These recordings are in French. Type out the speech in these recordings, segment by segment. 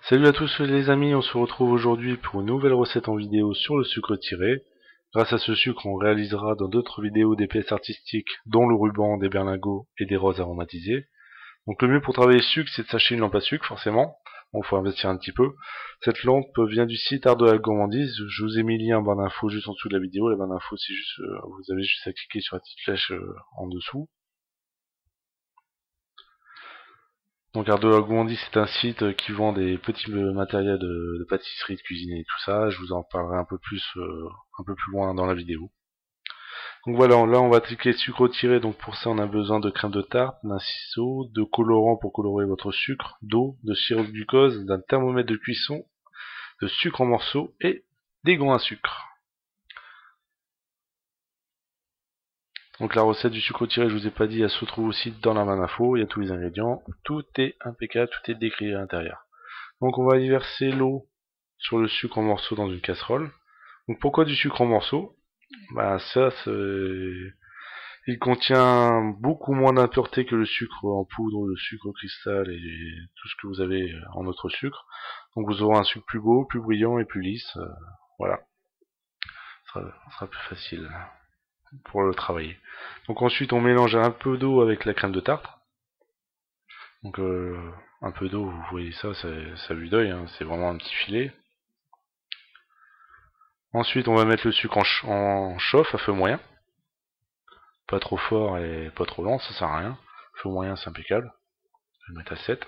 Salut à tous les amis, on se retrouve aujourd'hui pour une nouvelle recette en vidéo sur le sucre tiré. Grâce à ce sucre, on réalisera dans d'autres vidéos des pièces artistiques, dont le ruban, des berlingots et des roses aromatisées. Donc le mieux pour travailler le sucre, c'est de s'acheter une lampe à sucre, forcément. Bon, faut investir un petit peu. Cette lampe vient du site Art de la Gourmandise. Je vous ai mis le lien en barre d'infos juste en dessous de la vidéo. La barre d'infos, c'est juste, vous avez juste à cliquer sur la petite flèche en dessous. Donc Art de la Gourmandise, c'est un site qui vend des petits matériels de pâtisserie, de cuisine et tout ça. Je vous en parlerai un peu plus loin dans la vidéo. Donc voilà, là on va cliquer sucre tiré. Donc pour ça on a besoin de crème de tarte, d'un ciseau, de colorant pour colorer votre sucre, d'eau, de sirop de glucose, d'un thermomètre de cuisson, de sucre en morceaux et des gants à sucre. Donc la recette du sucre tiré, je vous ai pas dit, elle se trouve aussi dans la barre d'infos. Il y a tous les ingrédients, tout est impeccable, tout est décrit à l'intérieur. Donc on va y verser l'eau sur le sucre en morceaux dans une casserole. Donc pourquoi du sucre en morceaux? Bah ça, il contient beaucoup moins d'impuretés que le sucre en poudre, le sucre cristal et tout ce que vous avez en autre sucre. Donc vous aurez un sucre plus beau, plus brillant et plus lisse. Voilà, ça sera plus facile pour le travailler. Donc ensuite on mélange un peu d'eau avec la crème de tarte. Donc un peu d'eau, vous voyez ça, ça vue d'œil, hein, c'est vraiment un petit filet. Ensuite on va mettre le sucre en chauffe à feu moyen. Pas trop fort et pas trop lent, ça sert à rien. Feu moyen c'est impeccable. Je vais le mettre à 7.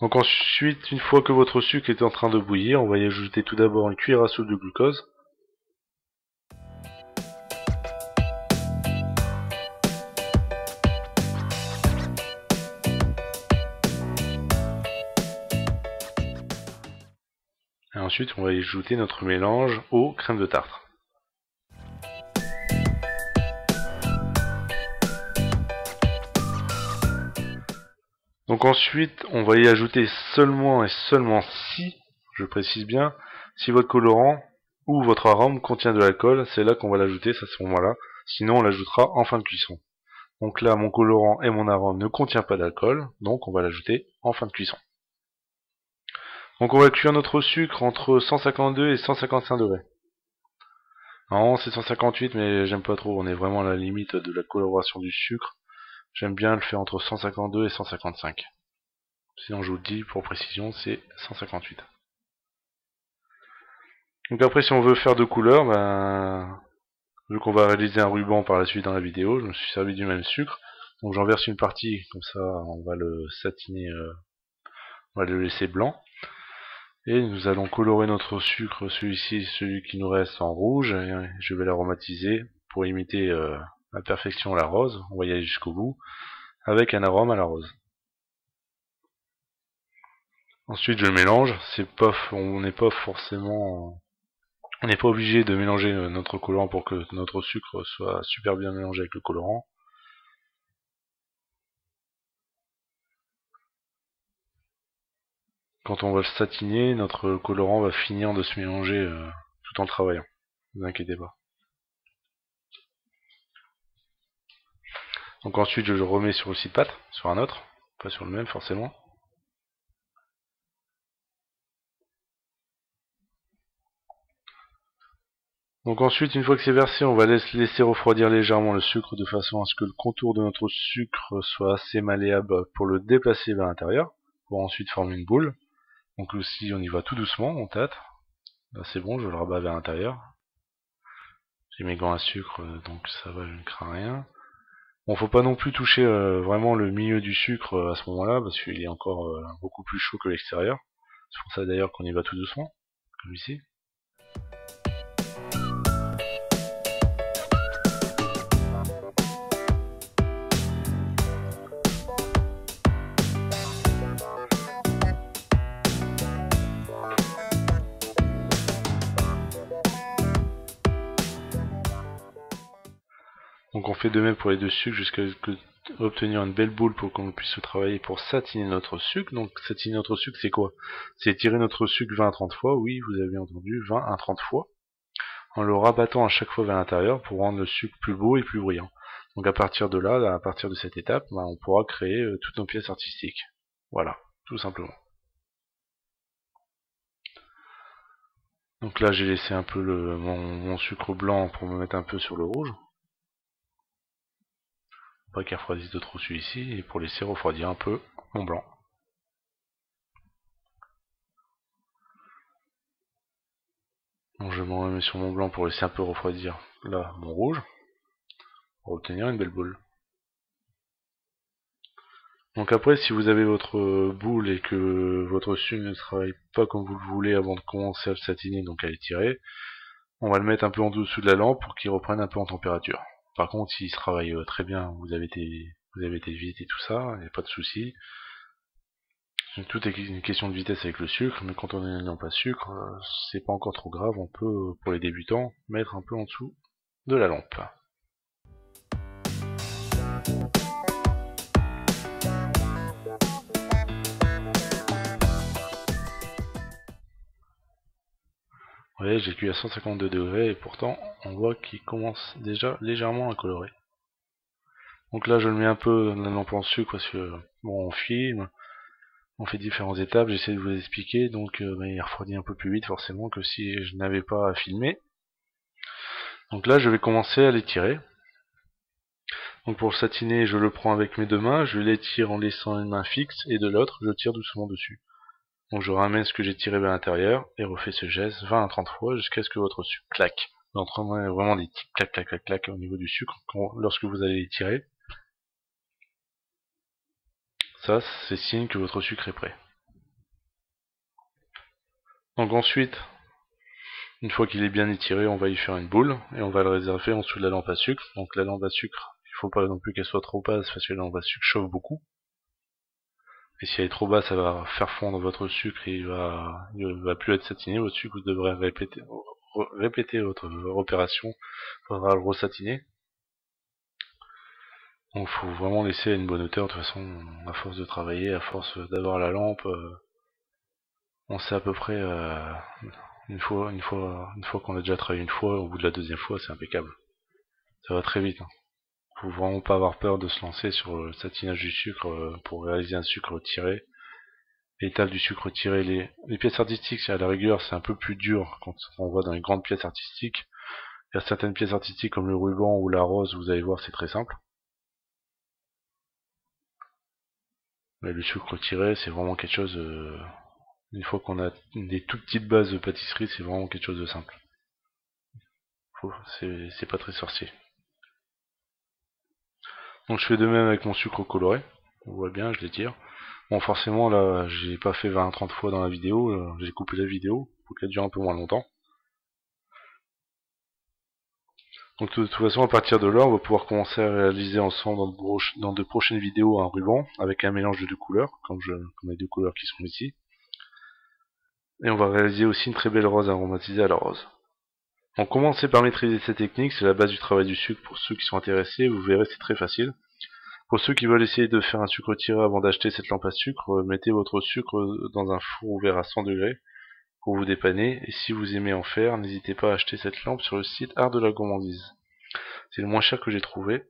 Donc ensuite, une fois que votre sucre est en train de bouillir, on va y ajouter tout d'abord une cuillère à soupe de glucose. Et ensuite, on va y ajouter notre mélange aux crèmes de tarte. Donc ensuite, on va y ajouter seulement et seulement si, je précise bien, si votre colorant ou votre arôme contient de l'alcool, c'est là qu'on va l'ajouter, c'est à ce moment-là. Sinon, on l'ajoutera en fin de cuisson. Donc là, mon colorant et mon arôme ne contient pas d'alcool, donc on va l'ajouter en fin de cuisson. Donc on va cuire notre sucre entre 152 et 155 degrés. Non, c'est 158, mais j'aime pas trop, on est vraiment à la limite de la coloration du sucre. J'aime bien le faire entre 152 et 155. Sinon je vous le dis, pour précision, c'est 158. Donc après, si on veut faire de couleurs, vu qu'on va réaliser un ruban par la suite dans la vidéo, je me suis servi du même sucre. Donc j'en verse une partie, comme ça on va le satiner, on va le laisser blanc. Et nous allons colorer notre sucre, celui-ci, celui qui nous reste en rouge, et je vais l'aromatiser pour imiter à perfection la rose, on va y aller jusqu'au bout, avec un arôme à la rose. Ensuite je le mélange, on n'est pas forcément, on n'est pas obligé de mélanger notre colorant pour que notre sucre soit super bien mélangé avec le colorant. Quand on va le satiner, notre colorant va finir de se mélanger tout en le travaillant, ne vous inquiétez pas. Donc ensuite je le remets sur le site pâte, sur un autre, pas sur le même forcément. Donc ensuite, une fois que c'est versé, on va laisser refroidir légèrement le sucre de façon à ce que le contour de notre sucre soit assez malléable pour le déplacer vers l'intérieur, pour ensuite former une boule. Donc aussi on y va tout doucement, on tâte. Là c'est bon, je le rabats vers l'intérieur. J'ai mes gants à sucre, donc ça va, je ne crains rien. Bon, faut pas non plus toucher vraiment le milieu du sucre à ce moment-là, parce qu'il est encore beaucoup plus chaud que l'extérieur. C'est pour ça d'ailleurs qu'on y va tout doucement, comme ici. Donc on fait de même pour les deux sucres jusqu'à obtenir une belle boule pour qu'on puisse travailler pour satiner notre sucre. Donc satiner notre sucre c'est quoi? C'est tirer notre sucre 20 à 30 fois, oui vous avez entendu, 20 à 30 fois, en le rabattant à chaque fois vers l'intérieur pour rendre le sucre plus beau et plus brillant. Donc à partir de là, à partir de cette étape, on pourra créer toutes nos pièces artistiques. Voilà, tout simplement. Donc là j'ai laissé un peu mon sucre blanc pour me mettre un peu sur le rouge. Pas qu'il refroidisse de trop celui-ci, et pour laisser refroidir un peu mon blanc. Donc je m'en remets sur mon blanc pour laisser un peu refroidir là mon rouge, pour obtenir une belle boule. Donc après, si vous avez votre boule et que votre sucre ne travaille pas comme vous le voulez avant de commencer à le satiner, donc à l'étirer, on va le mettre un peu en dessous de la lampe pour qu'il reprenne un peu en température. Par contre, s'il se travaille très bien, vous avez été vite et tout ça, il n'y a pas de souci. Tout est une question de vitesse avec le sucre, mais quand on est n'ayant pas de sucre, c'est pas encore trop grave, on peut, pour les débutants, mettre un peu en dessous de la lampe. Vous voyez, j'ai cuit à 152 degrés et pourtant on voit qu'il commence déjà légèrement à colorer. Donc là je le mets un peu dans la lampe en sucre parce que bon, on filme, on fait différentes étapes, j'essaie de vous expliquer, donc il refroidit un peu plus vite forcément que si je n'avais pas à filmer. Donc là je vais commencer à l'étirer. Donc pour le satiner, je le prends avec mes deux mains, je l'étire en laissant une main fixe et de l'autre je tire doucement dessus. Donc je ramène ce que j'ai tiré vers l'intérieur et refais ce geste 20 à 30 fois jusqu'à ce que votre sucre claque. Vous entendrez vraiment des petits clac clac clac clac au niveau du sucre lorsque vous allez l'étirer. Ça, c'est signe que votre sucre est prêt. Donc ensuite, une fois qu'il est bien étiré, on va y faire une boule et on va le réserver en dessous de la lampe à sucre. Donc la lampe à sucre, il faut pas non plus qu'elle soit trop basse parce que la lampe à sucre chauffe beaucoup. Et si elle est trop basse, ça va faire fondre votre sucre et il va plus être satiné. Votre sucre, vous devrez répéter votre opération. Il faudra le resatiner. Donc faut vraiment laisser à une bonne hauteur. De toute façon, à force de travailler, à force d'avoir la lampe, on sait à peu près une fois qu'on a déjà travaillé une fois, au bout de la deuxième fois, c'est impeccable. Ça va très vite. Faut vraiment pas avoir peur de se lancer sur le satinage du sucre pour réaliser un sucre tiré. L'étape du sucre tiré, les pièces artistiques, à la rigueur, c'est un peu plus dur quand on voit dans les grandes pièces artistiques. Il y a certaines pièces artistiques comme le ruban ou la rose, vous allez voir, c'est très simple. Mais le sucre tiré, c'est vraiment quelque chose... une fois qu'on a des tout petites bases de pâtisserie, c'est vraiment quelque chose de simple. C'est pas très sorcier. Donc je fais de même avec mon sucre coloré. On voit bien, je l'étire. Bon, forcément, là, j'ai pas fait 20-30 fois dans la vidéo. J'ai coupé la vidéo pour qu'elle dure un peu moins longtemps. Donc de toute façon, à partir de là, on va pouvoir commencer à réaliser ensemble dans de prochaines vidéos un ruban avec un mélange de deux couleurs, comme les deux couleurs qui sont ici. Et on va réaliser aussi une très belle rose aromatisée à la rose. Donc commencez par maîtriser cette technique, c'est la base du travail du sucre pour ceux qui sont intéressés, vous verrez c'est très facile. Pour ceux qui veulent essayer de faire un sucre tiré avant d'acheter cette lampe à sucre, mettez votre sucre dans un four ouvert à 100 degrés pour vous dépanner, et si vous aimez en faire, n'hésitez pas à acheter cette lampe sur le site Art de la Gourmandise. C'est le moins cher que j'ai trouvé,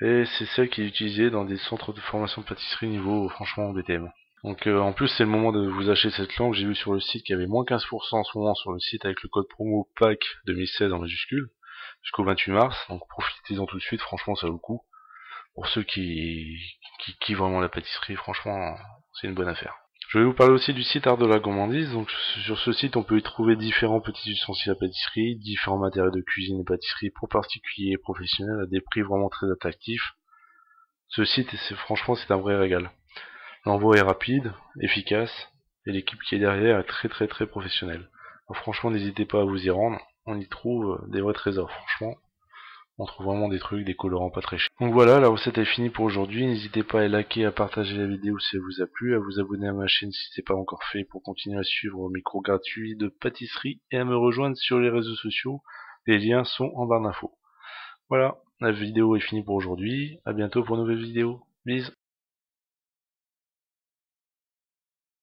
et c'est celle qui est utilisée dans des centres de formation de pâtisserie niveau franchement BTM. Donc en plus c'est le moment de vous acheter cette lampe, j'ai vu sur le site qu'il y avait moins 15% en ce moment sur le site avec le code promo PAC 2016 en majuscule, jusqu'au 28 mars, donc profitez-en tout de suite, franchement ça vaut le coup. Pour ceux qui kiffent vraiment la pâtisserie, franchement c'est une bonne affaire. Je vais vous parler aussi du site Art de la Gourmandise. Donc sur ce site, on peut y trouver différents petits ustensiles à pâtisserie, différents matériaux de cuisine et pâtisserie pour particuliers et professionnels à des prix vraiment très attractifs. Ce site, franchement, c'est un vrai régal. L'envoi est rapide, efficace, et l'équipe qui est derrière est très très très professionnelle. Alors, franchement, n'hésitez pas à vous y rendre. On y trouve des vrais trésors, franchement. On trouve vraiment des trucs, des colorants pas très chers. Donc voilà, la recette est finie pour aujourd'hui. N'hésitez pas à liker, à partager la vidéo si elle vous a plu, à vous abonner à ma chaîne si ce n'est pas encore fait pour continuer à suivre mes cours gratuits de pâtisserie et à me rejoindre sur les réseaux sociaux. Les liens sont en barre d'infos. Voilà, la vidéo est finie pour aujourd'hui. À bientôt pour une nouvelle vidéo. Bisous.